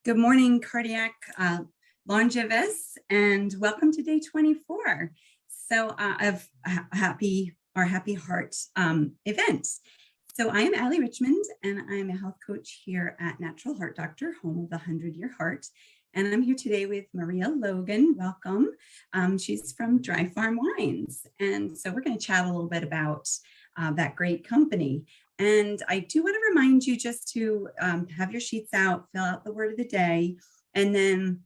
Good morning, cardiac longevists, and welcome to day 24. Of Happy Heart event. So I am Allie Richmond, and I'm a health coach here at Natural Heart Doctor, home of the 100-Year Heart. And I'm here today with Maria Logan. Welcome. She's from Dry Farm Wines. And so we're going to chat a little bit about that great company. And I do want to remind you just to have your sheets out, fill out the word of the day, and then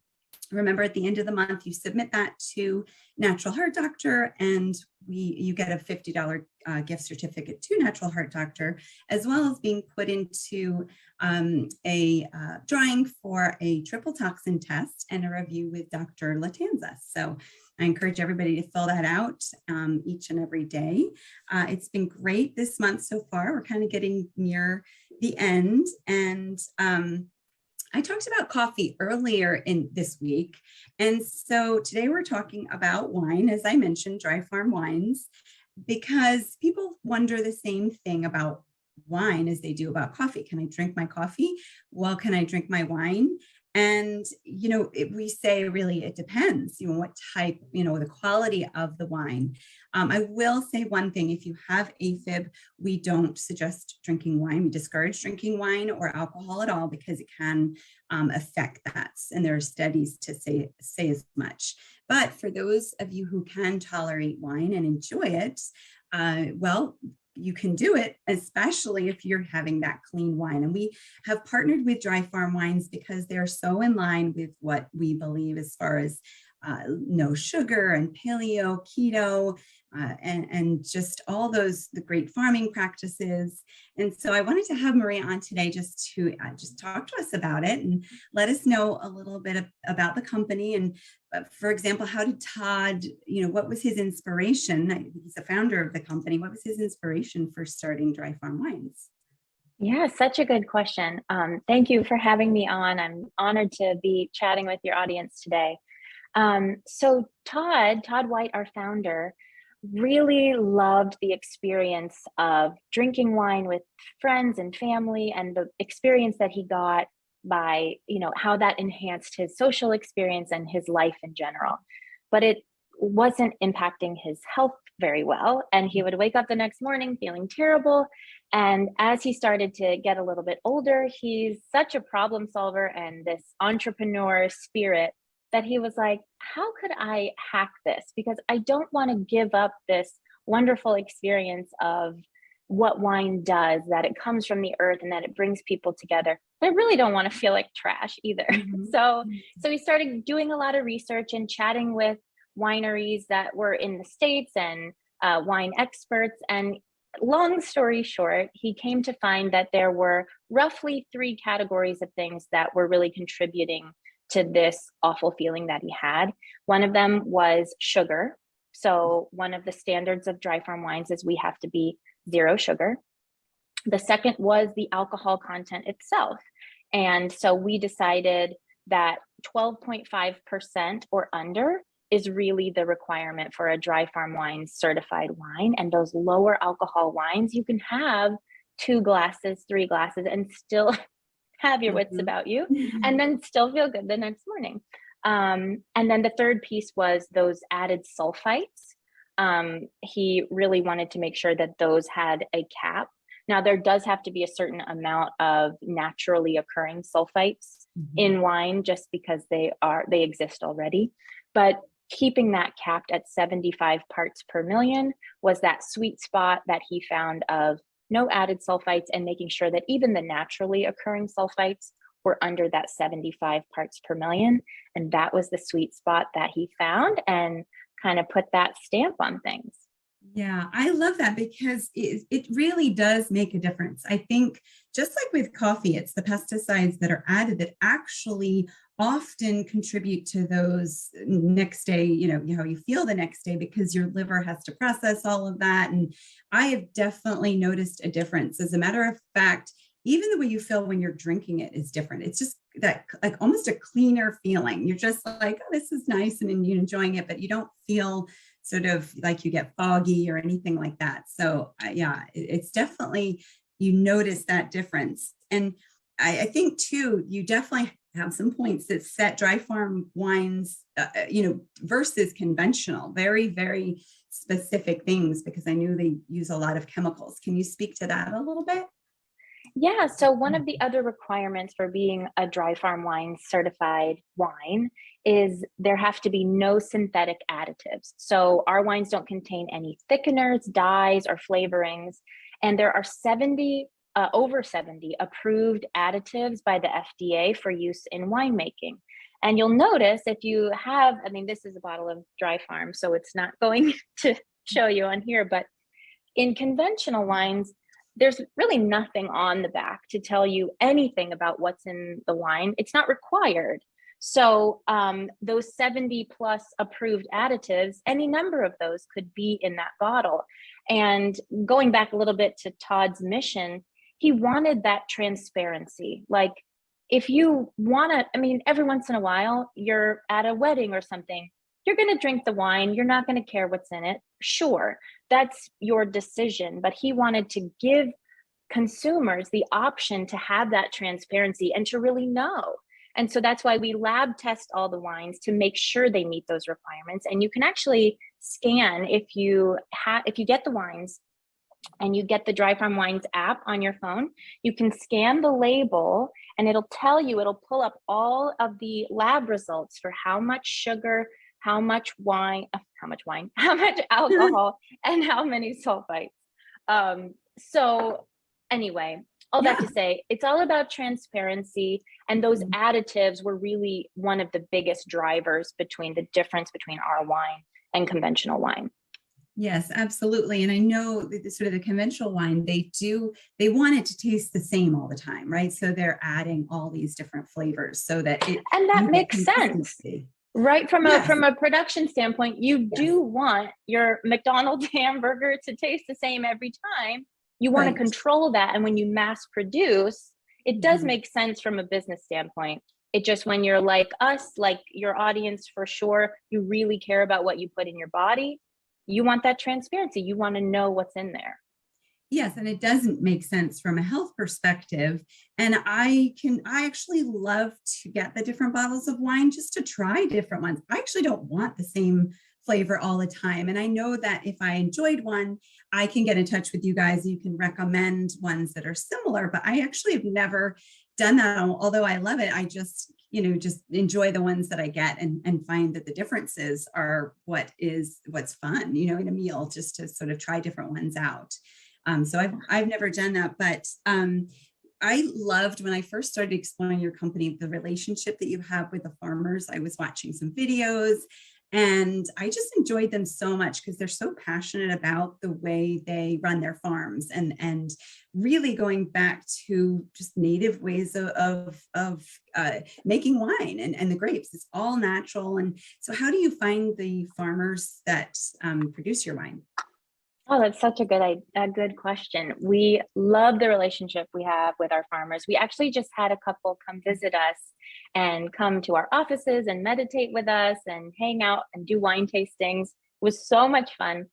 remember at the end of the month, you submit that to Natural Heart Doctor, and you get a $50 gift certificate to Natural Heart Doctor, as well as being put into a drawing for a triple toxin test and a review with Dr. Latanza. So I encourage everybody to fill that out each and every day. It's been great this month so far. We're kind of getting near the end, and I talked about coffee earlier in this week. And so today we're talking about wine, as I mentioned, Dry Farm Wines, because people wonder the same thing about wine as they do about coffee. Can I drink my coffee? Well, can I drink my wine? And, we say really it depends, what type, the quality of the wine. I will say one thing: if you have AFib, we don't suggest drinking wine. We discourage drinking wine or alcohol at all because it can affect that. And there are studies to say as much. But for those of you who can tolerate wine and enjoy it, you can do it, especially if you're having that clean wine. And we have partnered with Dry Farm Wines because they're so in line with what we believe as far as no sugar and paleo, keto, and just all the great farming practices. And so I wanted to have Maria on today just to just talk to us about it and let us know a little bit about the company. And for example, how did Todd, what was his inspiration? He's the founder of the company. What was his inspiration for starting Dry Farm Wines? Yeah, such a good question. Thank you for having me on. I'm honored to be chatting with your audience today. So Todd White, our founder, really loved the experience of drinking wine with friends and family, and the experience that he got by, how that enhanced his social experience and his life in general. But it wasn't impacting his health very well. And he would wake up the next morning feeling terrible. And as he started to get a little bit older, he's such a problem solver and this entrepreneur spirit that he was like, how could I hack this? Because I don't want to give up this wonderful experience of what wine does, that it comes from the earth and that it brings people together. But I really don't want to feel like trash either. Mm-hmm. So he started doing a lot of research and chatting with wineries that were in the States and wine experts. And long story short, he came to find that there were roughly 3 categories of things that were really contributing to this awful feeling that he had. One of them was sugar. So one of the standards of Dry Farm Wines is we have to be 0 sugar. The second was the alcohol content itself. And so we decided that 12.5% or under is really the requirement for a Dry Farm Wines certified wine. And those lower alcohol wines, you can have 2 glasses, 3 glasses, and still have your wits about you, and then still feel good the next morning. And then the third piece was those added sulfites. He really wanted to make sure that those had a cap. Now, there does have to be a certain amount of naturally occurring sulfites in wine just because they exist already. But keeping that capped at 75 parts per million was that sweet spot that he found of no added sulfites, and making sure that even the naturally occurring sulfites were under that 75 parts per million. And that was the sweet spot that he found and kind of put that stamp on things. Yeah, I love that because it really does make a difference. I think just like with coffee, it's the pesticides that are added that actually often contribute to those next day, how you feel the next day, because your liver has to process all of that. And I have definitely noticed a difference. As a matter of fact, even the way you feel when you're drinking it is different. It's just that like almost a cleaner feeling. You're just like, oh, this is nice, and you're enjoying it, but you don't feel sort of like you get foggy or anything like that. So yeah, it's definitely, you notice that difference. And I think too, you definitely have some points that set dry farm wines, versus conventional, very, very specific things, because I knew they use a lot of chemicals. Can you speak to that a little bit? Yeah, so one of the other requirements for being a dry farm wine certified wine is there have to be no synthetic additives. So our wines don't contain any thickeners, dyes, or flavorings. And there are over 70 approved additives by the FDA for use in winemaking. And you'll notice if you have, I mean, this is a bottle of dry farm, so it's not going to show you on here, but in conventional wines, there's really nothing on the back to tell you anything about what's in the wine. It's not required. So those 70 plus approved additives, any number of those could be in that bottle. And going back a little bit to Todd's mission, he wanted that transparency. Like, if you want to, I mean, every once in a while, you're at a wedding or something, you're going to drink the wine, you're not going to care what's in it. Sure, that's your decision. But he wanted to give consumers the option to have that transparency and to really know. And so that's why we lab test all the wines to make sure they meet those requirements. And you can actually scan, if you get the wines and you get the Dry Farm Wines app on your phone, you can scan the label and it'll pull up all of the lab results for how much sugar, how much alcohol, and how many sulfites. So anyway, all that to say, it's all about transparency, and those additives were really one of the biggest drivers between the difference between our wine and conventional wine. Yes, absolutely. And I know that sort of the conventional wine, they want it to taste the same all the time, right? So they're adding all these different flavors so that that makes sense. Right, from a production standpoint, you do want your McDonald's hamburger to taste the same every time. You want to control that, and when you mass produce, it does make sense from a business standpoint. It just, when you're like us, like your audience for sure, you really care about what you put in your body. You want that transparency. You want to know what's in there. Yes, and it doesn't make sense from a health perspective. And I actually love to get the different bottles of wine just to try different ones. I actually don't want the same flavor all the time. And I know that if I enjoyed one, I can get in touch with you guys. You can recommend ones that are similar, but I actually have never done that. Although I love it, I just enjoy the ones that I get and find that the differences are what's fun, in a meal, just to sort of try different ones out. So I've never done that, but I loved, when I first started exploring your company, the relationship that you have with the farmers. I was watching some videos and I just enjoyed them so much because they're so passionate about the way they run their farms and really going back to just native ways of making wine and the grapes. It's all natural. And so how do you find the farmers that produce your wine? Oh, that's such a good question. We love the relationship we have with our farmers. We actually just had a couple come visit us and come to our offices and meditate with us and hang out and do wine tastings. It was so much fun.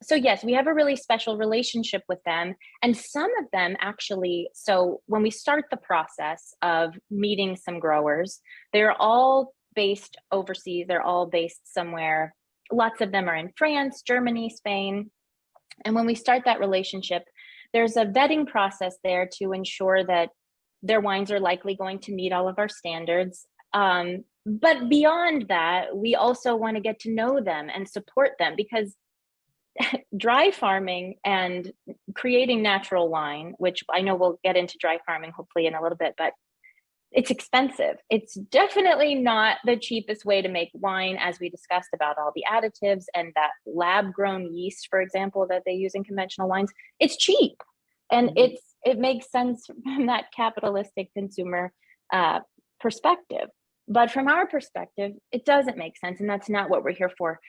So yes, we have a really special relationship with them. And some of them actually, so when we start the process of meeting some growers, they're all based overseas. They're all based somewhere. Lots of them are in France, Germany, Spain. And when we start that relationship, there's a vetting process there to ensure that their wines are likely going to meet all of our standards. But beyond that, we also want to get to know them and support them, because dry farming and creating natural wine, which I know we'll get into dry farming hopefully in a little bit, but it's expensive. It's definitely not the cheapest way to make wine, as we discussed about all the additives and that lab grown yeast, for example, that they use in conventional wines. It's cheap, and it makes sense from that capitalistic consumer perspective. But from our perspective, it doesn't make sense, and that's not what we're here for.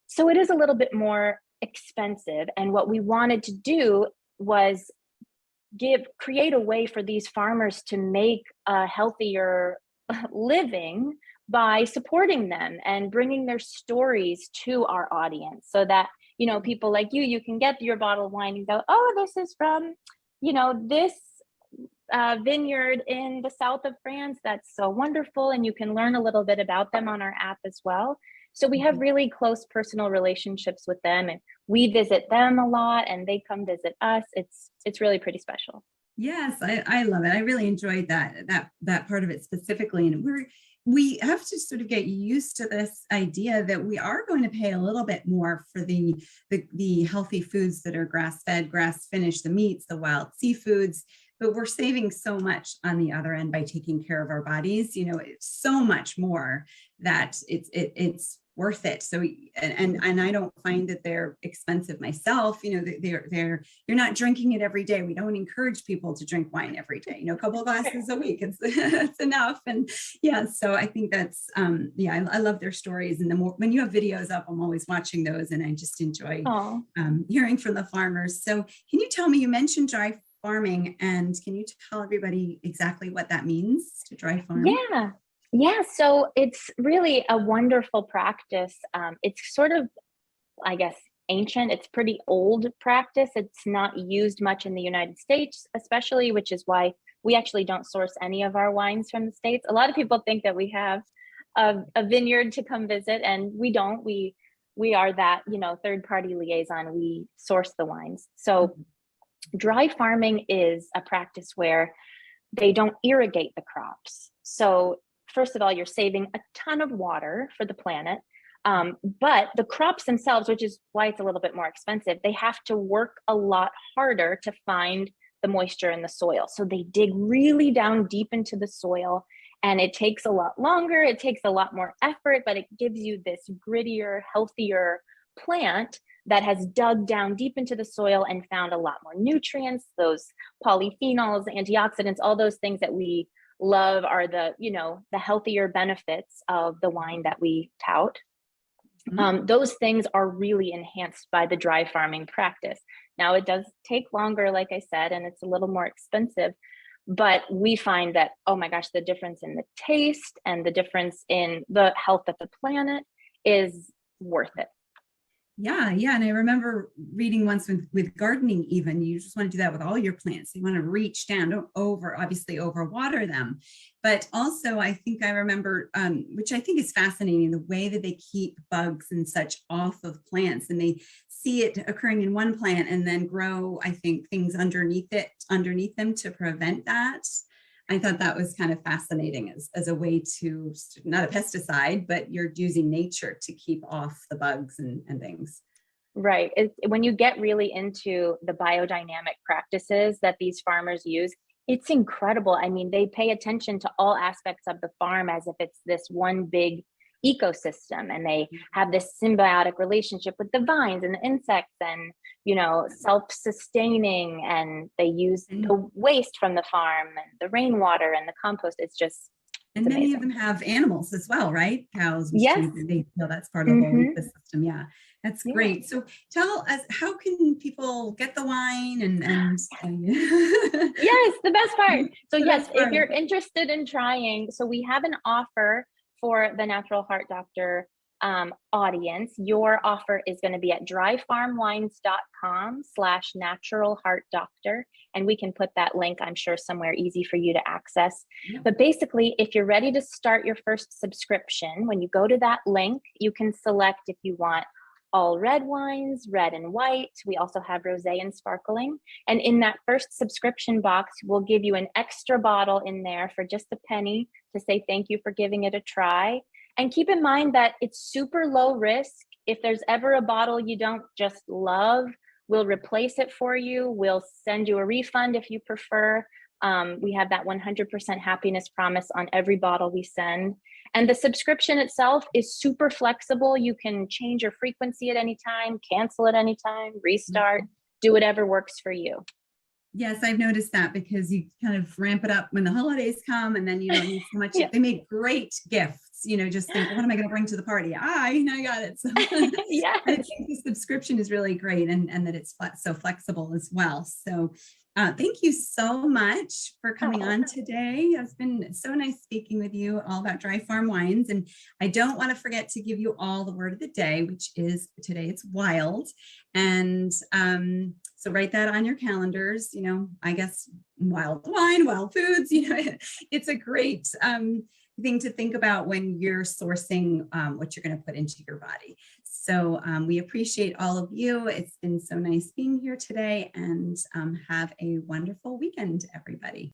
So it is a little bit more expensive. And what we wanted to do was create a way for these farmers to make a healthier living by supporting them and bringing their stories to our audience, so that, people like you can get your bottle of wine and go, oh, this is from, this vineyard in the south of France that's so wonderful, and you can learn a little bit about them on our app as well. So we have really close personal relationships with them, and we visit them a lot and they come visit us. It's really pretty special. Yes, I love it. I really enjoyed that part of it specifically. And we have to sort of get used to this idea that we are going to pay a little bit more for the healthy foods that are grass-fed, grass-finished, the meats, the wild seafoods, but we're saving so much on the other end by taking care of our bodies. It's so much more that it's worth it. So, and I don't find that they're expensive myself. You're not drinking it every day. We don't encourage people to drink wine every day. A couple of glasses a week, it's enough. And yeah, so I think that's I love their stories. And the more when you have videos up, I'm always watching those, and I just enjoy hearing from the farmers. So, can you tell me? You mentioned dry farming, and can you tell everybody exactly what that means to dry farm? Yeah, so it's really a wonderful practice. It's sort of, I guess, ancient. It's pretty old practice. It's not used much in the United States, especially, which is why we actually don't source any of our wines from the States. A lot of people think that we have a vineyard to come visit, and we don't. We are that, third-party liaison. We source the wines. So dry farming is a practice where they don't irrigate the crops. So first of all, you're saving a ton of water for the planet, but the crops themselves, which is why it's a little bit more expensive, they have to work a lot harder to find the moisture in the soil. So they dig really down deep into the soil, and it takes a lot longer. It takes a lot more effort, but it gives you this grittier, healthier plant that has dug down deep into the soil and found a lot more nutrients, those polyphenols, antioxidants, all those things that we love are the healthier benefits of the wine that we tout. Those things are really enhanced by the dry farming practice. Now, it does take longer, like I said, and it's a little more expensive, but we find that, oh my gosh, the difference in the taste and the difference in the health of the planet is worth it. Yeah. And I remember reading once with gardening, even you just want to do that with all your plants. You want to reach down, don't obviously overwater them. But also, I think I remember, which I think is fascinating, the way that they keep bugs and such off of plants, and they see it occurring in one plant and then grow, I think, things underneath them to prevent that. I thought that was kind of fascinating as a way to, not a pesticide, but you're using nature to keep off the bugs and things. Right. When you get really into the biodynamic practices that these farmers use, it's incredible. I mean, they pay attention to all aspects of the farm as if it's this one big ecosystem, and they have this symbiotic relationship with the vines and the insects, and self-sustaining, and they use the waste from the farm and the rainwater and the compost. It's many amazing. of them have animals as well, right? Cows, yes. sheep, they feel that's part of the whole ecosystem. Yeah, that's great. So tell us, how can people get the wine and Yes, the best part. So if you're interested in trying, so we have an offer for the Natural Heart Doctor audience. Your offer is going to be at dryfarmwines.com/naturalheartdoctor. And we can put that link, I'm sure, somewhere easy for you to access. But basically, if you're ready to start your first subscription, when you go to that link, you can select if you want all red wines, red and white. We also have rosé and sparkling. And in that first subscription box, we'll give you an extra bottle in there for just a penny to say thank you for giving it a try. And keep in mind that it's super low risk. If there's ever a bottle you don't just love, we'll replace it for you. We'll send you a refund if you prefer. We have that 100% happiness promise on every bottle we send. And the subscription itself is super flexible. You can change your frequency at any time, cancel at any time, restart, do whatever works for you. Yes, I've noticed that, because you kind of ramp it up when the holidays come, and then you don't need so much. They make great gifts, just think, what am I going to bring to the party? I got it. So I think the subscription is really great, and that it's so flexible as well. So Thank you so much for coming Oh, on today. It's been so nice speaking with you all about dry farm wines. And I don't want to forget to give you all the word of the day, which is today it's wild. And so write that on your calendars. I guess wild wine, wild foods, it's a great thing to think about when you're sourcing what you're going to put into your body. So we appreciate all of you. It's been so nice being here today, and have a wonderful weekend, everybody.